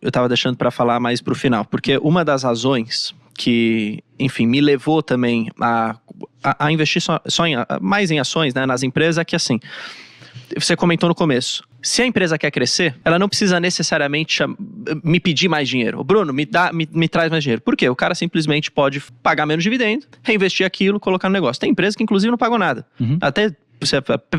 eu estava deixando para falar mais para o final, porque uma das razões que, enfim, me levou também a investir mais em ações, né, nas empresas, é que assim, você comentou no começo, se a empresa quer crescer, ela não precisa necessariamente me pedir mais dinheiro. Bruno, me traz mais dinheiro. Por quê? O cara simplesmente pode pagar menos dividendo, reinvestir aquilo, colocar no negócio. Tem empresas que inclusive não pagam nada. Até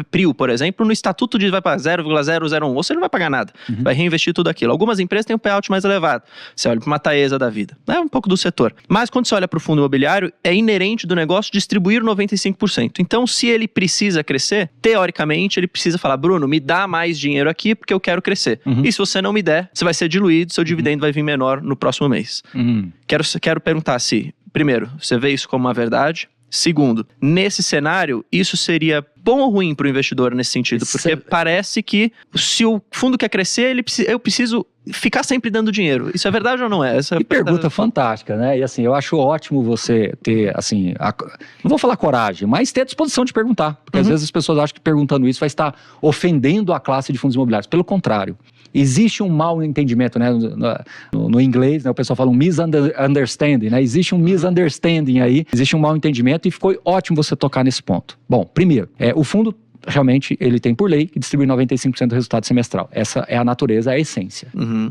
PRIO, por exemplo, no estatuto diz que vai pagar 0,001, ou você não vai pagar nada, vai reinvestir tudo aquilo. Algumas empresas têm um payout mais elevado, você olha para uma Taesa da vida, é um pouco do setor. Mas quando você olha para o fundo imobiliário, é inerente do negócio distribuir 95%. Então, se ele precisa crescer, teoricamente, ele precisa falar, Bruno, me dá mais dinheiro aqui porque eu quero crescer. E se você não me der, você vai ser diluído, seu dividendo vai vir menor no próximo mês. Quero perguntar se, primeiro, você vê isso como uma verdade? Segundo, nesse cenário, isso seria bom ou ruim para o investidor nesse sentido? Porque parece que se o fundo quer crescer, eu preciso ficar sempre dando dinheiro. Isso é verdade ou não é? Que pergunta fantástica, né? E assim, eu acho ótimo você ter, assim, não vou falar coragem, mas ter a disposição de perguntar. Porque às vezes as pessoas acham que perguntando isso vai estar ofendendo a classe de fundos imobiliários. Pelo contrário. Existe um mau entendimento, né? No inglês, né? O pessoal fala um misunderstanding, né? Existe um misunderstanding aí, existe um mau entendimento e foi ótimo você tocar nesse ponto. Bom, primeiro, o fundo realmente ele tem por lei que distribui 95% do resultado semestral. Essa é a natureza, é a essência.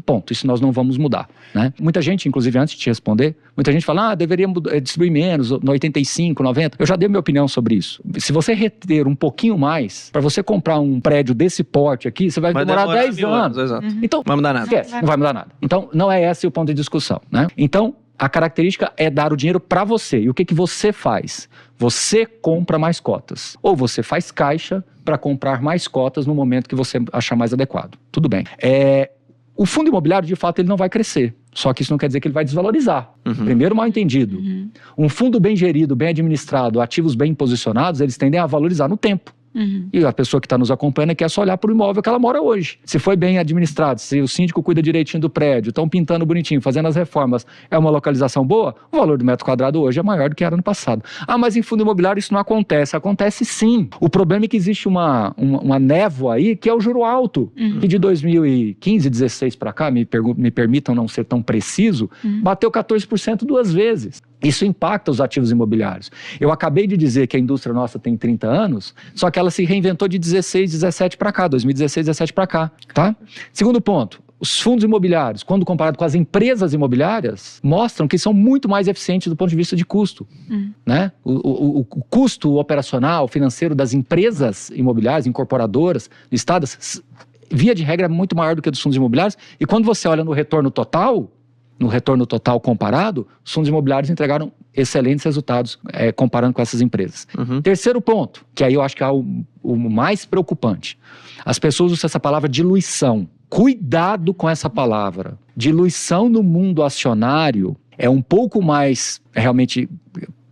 Ponto. Isso nós não vamos mudar, né? Muita gente, inclusive antes de te responder, muita gente fala, deveria distribuir menos, no 85, 90. Eu já dei minha opinião sobre isso. Se você reter um pouquinho mais, para você comprar um prédio desse porte aqui, você vai demorar 10 anos. Exato. Então, não vai mudar nada. Esquece, não vai mudar nada. Então, não é esse o ponto de discussão, né? Então, a característica é dar o dinheiro para você. E o que você faz? Você compra mais cotas. Ou você faz caixa para comprar mais cotas no momento que você achar mais adequado. Tudo bem. O fundo imobiliário, de fato, ele não vai crescer. Só que isso não quer dizer que ele vai desvalorizar. Primeiro mal entendido. Um fundo bem gerido, bem administrado, ativos bem posicionados, eles tendem a valorizar no tempo. E a pessoa que está nos acompanhando quer só olhar para o imóvel que ela mora hoje. Se foi bem administrado, se o síndico cuida direitinho do prédio, estão pintando bonitinho, fazendo as reformas, é uma localização boa, o valor do metro quadrado hoje é maior do que era no passado. Mas em fundo imobiliário isso não acontece. Acontece sim. O problema é que existe uma névoa aí, que é o juro alto, que de 2015, 16 para cá, me permitam não ser tão preciso, bateu 14% 2 vezes. Isso impacta os ativos imobiliários. Eu acabei de dizer que a indústria nossa tem 30 anos, só que ela se reinventou de 16, 17 para cá, 2016, 17 para cá, tá? Segundo ponto, os fundos imobiliários, quando comparado com as empresas imobiliárias, mostram que são muito mais eficientes do ponto de vista de custo, né? O custo operacional, financeiro das empresas imobiliárias, incorporadoras, listadas, via de regra é muito maior do que dos fundos imobiliários, e quando você olha no retorno total comparado, os fundos imobiliários entregaram excelentes resultados comparando com essas empresas. Terceiro ponto, que aí eu acho que é o mais preocupante. As pessoas usam essa palavra diluição. Cuidado com essa palavra. Diluição no mundo acionário é um pouco mais realmente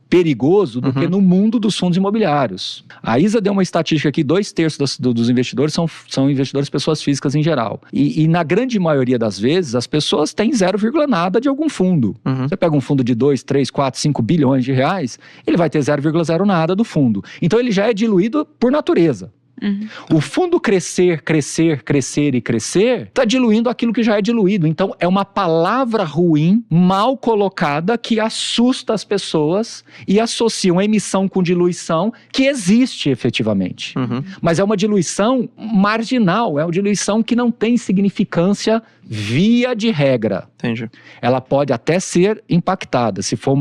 perigoso do que no mundo dos fundos imobiliários. A Isa deu uma estatística aqui, 2/3 dos investidores são investidores pessoas físicas em geral. E na grande maioria das vezes, as pessoas têm 0, nada de algum fundo. Você pega um fundo de 2, 3, 4, 5 bilhões de reais, ele vai ter 0,0 nada do fundo. Então ele já é diluído por natureza. O fundo crescer está diluindo aquilo que já é diluído. Então é uma palavra ruim, mal colocada, que assusta as pessoas e associam emissão com diluição, que existe efetivamente. Mas é uma diluição marginal, é uma diluição que não tem significância via de regra. Entendi. Ela pode até ser impactada. Se for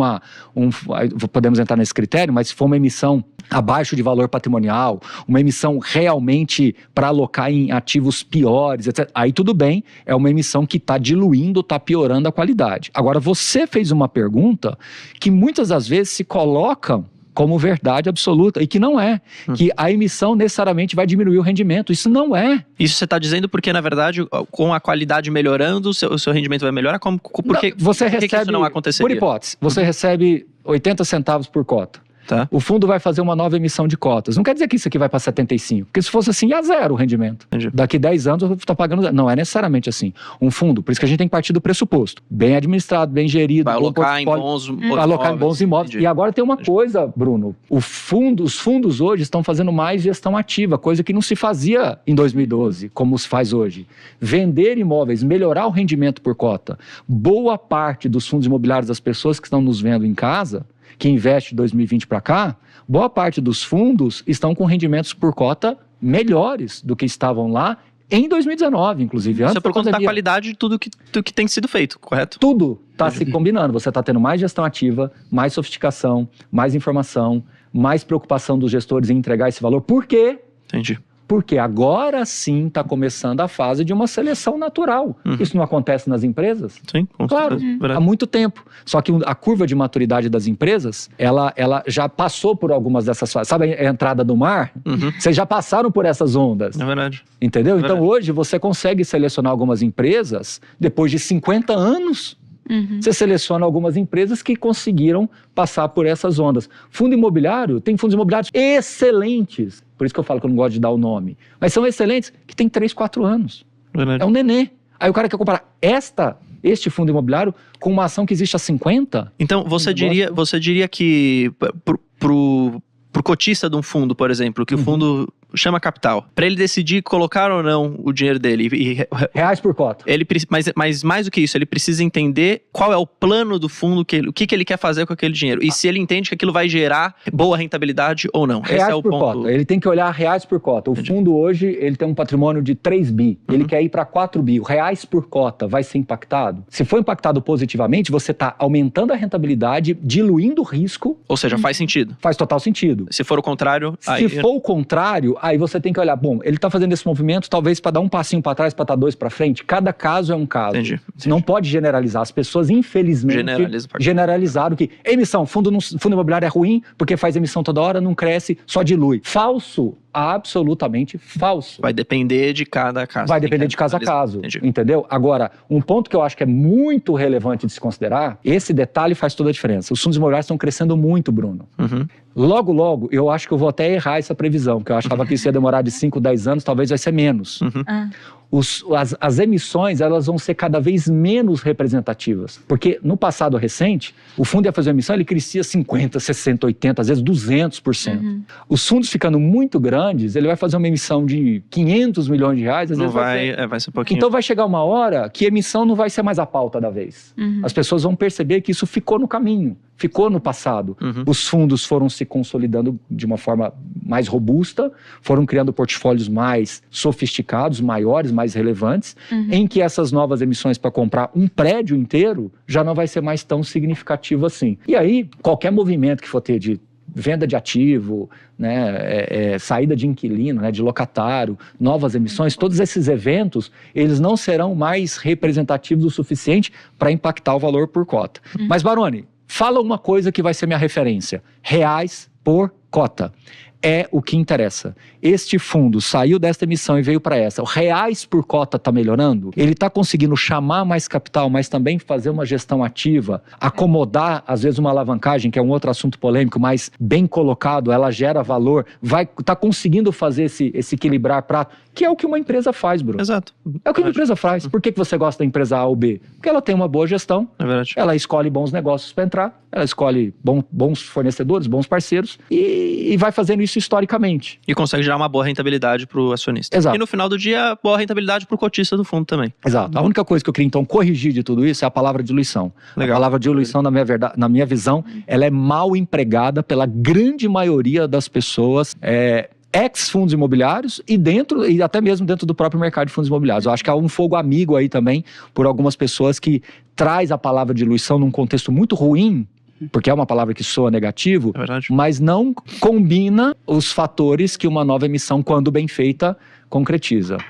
podemos entrar nesse critério, mas se for uma emissão abaixo de valor patrimonial, uma emissão realmente para alocar em ativos piores, etc. Aí tudo bem, é uma emissão que está diluindo, está piorando a qualidade. Agora, você fez uma pergunta que muitas das vezes se colocam como verdade absoluta, e que não é. Que a emissão necessariamente vai diminuir o rendimento. Isso não é. Isso você está dizendo porque, na verdade, com a qualidade melhorando, o seu rendimento vai melhorar? Por que isso não aconteceria? Por hipótese, você recebe 80 centavos por cota. Tá. O fundo vai fazer uma nova emissão de cotas. Não quer dizer que isso aqui vai para 75, porque se fosse assim, ia zero o rendimento. Entendi. Daqui 10 anos eu vou estar pagando zero. Não é necessariamente assim. Um fundo, por isso que a gente tem que partir do pressuposto. Bem administrado, bem gerido. Vai bom alocar em portfólio, bons alocar em bons imóveis. Entendi. E agora tem uma coisa, Bruno. Os fundos hoje estão fazendo mais gestão ativa, coisa que não se fazia em 2012, como se faz hoje. Vender imóveis, melhorar o rendimento por cota. Boa parte dos fundos imobiliários das pessoas que estão nos vendo em casa, que investe de 2020 para cá, boa parte dos fundos estão com rendimentos por cota melhores do que estavam lá em 2019, inclusive. Isso é por conta da qualidade de tudo que tem sido feito, correto? Tudo está se combinando. Você está tendo mais gestão ativa, mais sofisticação, mais informação, mais preocupação dos gestores em entregar esse valor. Por quê? Entendi. Porque agora sim está começando a fase de uma seleção natural. Isso não acontece nas empresas? Sim, com Claro, certeza. há muito tempo. Só que a curva de maturidade das empresas, ela já passou por algumas dessas fases. Sabe a entrada do mar? Vocês já passaram por essas ondas. É verdade. Entendeu? É Então verdade. hoje você consegue selecionar algumas empresas depois de 50 anos. Você seleciona algumas empresas que conseguiram passar por essas ondas. Fundo imobiliário, tem fundos imobiliários excelentes. Por isso que eu falo que eu não gosto de dar o nome. Mas são excelentes, que tem 3, 4 anos. Verdade. É um nenê. Aí o cara quer comparar este fundo imobiliário com uma ação que existe há 50? Então, você diria que pro cotista de um fundo, por exemplo, que o fundo chama capital, para ele decidir colocar ou não o dinheiro dele, Reais por cota. mas mais do que isso, ele precisa entender qual é o plano do fundo, o que ele quer fazer com aquele dinheiro. E se ele entende que aquilo vai gerar boa rentabilidade ou não. Reais Esse é o por ponto. cota. Ele tem que olhar reais por cota. O fundo hoje, ele tem um patrimônio de 3 bi. Ele quer ir para 4 bi. O reais por cota vai ser impactado? Se for impactado positivamente, você está aumentando a rentabilidade, diluindo o risco. Ou seja, faz sentido. Faz total sentido. Se for o contrário... Se for o contrário, aí você tem que olhar, bom, ele está fazendo esse movimento talvez para dar um passinho para trás, para dar 2 para frente. Cada caso é um caso. Entendi. Você não pode generalizar. As pessoas, infelizmente, generalizaram que emissão, fundo imobiliário é ruim porque faz emissão toda hora, não cresce, só dilui. Falso. Absolutamente falso. Vai depender de cada caso. Vai depender de caso a caso, entendeu? Agora, um ponto que eu acho que é muito relevante de se considerar, esse detalhe faz toda a diferença. Os fundos imobiliários estão crescendo muito, Bruno. Logo, logo, eu acho que eu vou até errar essa previsão, que eu achava que isso ia demorar de 5, 10 anos, talvez vai ser menos. As emissões, elas vão ser cada vez menos representativas. Porque no passado recente, o fundo ia fazer uma emissão, ele crescia 50, 60, 80, às vezes 200%. Os fundos ficando muito grandes, ele vai fazer uma emissão de 500 milhões de reais, às vezes vai ser pouquinho. Então vai chegar uma hora que a emissão não vai ser mais a pauta da vez. As pessoas vão perceber que isso ficou no caminho, ficou no passado. Os fundos foram se consolidando de uma forma mais robusta, foram criando portfólios mais sofisticados, maiores, mais relevantes, em que essas novas emissões para comprar um prédio inteiro já não vai ser mais tão significativo assim. E aí, qualquer movimento que for ter de venda de ativo, né, saída de inquilino, né, de locatário, novas emissões, todos esses eventos, eles não serão mais representativos o suficiente para impactar o valor por cota. Mas, Baroni, fala uma coisa que vai ser minha referência. Reais por cota. É o que interessa. Este fundo saiu desta emissão e veio para essa. O reais por cota está melhorando? Ele está conseguindo chamar mais capital, mas também fazer uma gestão ativa, acomodar, às vezes, uma alavancagem, que é um outro assunto polêmico, mas bem colocado, ela gera valor, está conseguindo fazer esse equilibrar prato, que é o que uma empresa faz, Bruno. Exato. É o que uma empresa faz. Por que você gosta da empresa A ou B? Porque ela tem uma boa gestão, É verdade. ela escolhe bons negócios para entrar, ela escolhe bons fornecedores, bons parceiros e vai fazendo isso historicamente. E consegue gerar uma boa rentabilidade para o acionista. Exato. E no final do dia, boa rentabilidade para o cotista do fundo também. Exato. A única coisa que eu queria então corrigir de tudo isso é a palavra diluição. Legal. A palavra diluição, na minha visão, ela é mal empregada pela grande maioria das pessoas, ex-fundos imobiliários e até mesmo dentro do próprio mercado de fundos imobiliários. Eu acho que há um fogo amigo aí também por algumas pessoas que traz a palavra diluição num contexto muito ruim, porque é uma palavra que soa negativo, É verdade. mas não combina os fatores que uma nova emissão, quando bem feita, concretiza.